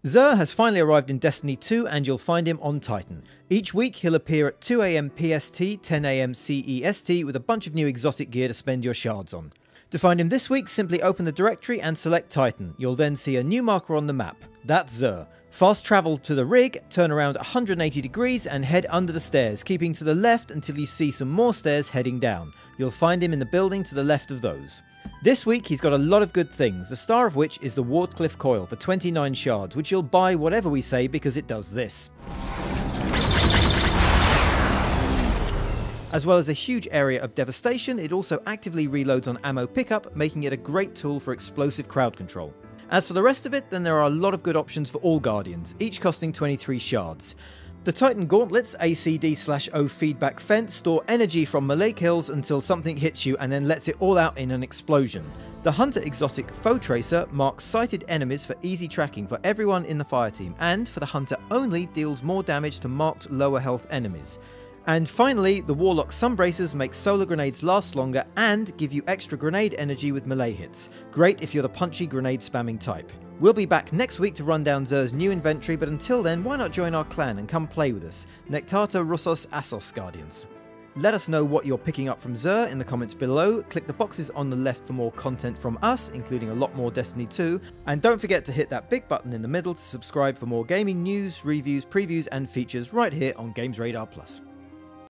Xur has finally arrived in Destiny 2 and you'll find him on Titan. Each week he'll appear at 2 AM PST, 10 AM CEST with a bunch of new exotic gear to spend your shards on. To find him this week, simply open the directory and select Titan. You'll then see a new marker on the map. That's Xur. Fast travel to the rig, turn around 180 degrees and head under the stairs, keeping to the left until you see some more stairs heading down. You'll find him in the building to the left of those. This week he's got a lot of good things, the star of which is the Wardcliff Coil for 29 shards, which you'll buy whatever we say because it does this. As well as a huge area of devastation, it also actively reloads on ammo pickup, making it a great tool for explosive crowd control. As for the rest of it, then there are a lot of good options for all Guardians, each costing 23 shards. The Titan Gauntlets ACD/O feedback fence store energy from melee kills until something hits you and then lets it all out in an explosion. The Hunter exotic Foe Tracer marks sighted enemies for easy tracking for everyone in the fire team, and for the Hunter only deals more damage to marked lower health enemies. And finally, the Warlock Sunbracers make solar grenades last longer and give you extra grenade energy with melee hits. Great if you're the punchy grenade spamming type. We'll be back next week to run down Xur's new inventory, but until then, why not join our clan and come play with us, Nectata Russos Assos Guardians. Let us know what you're picking up from Xur in the comments below, click the boxes on the left for more content from us, including a lot more Destiny 2, and don't forget to hit that big button in the middle to subscribe for more gaming news, reviews, previews and features right here on Games Radar Plus.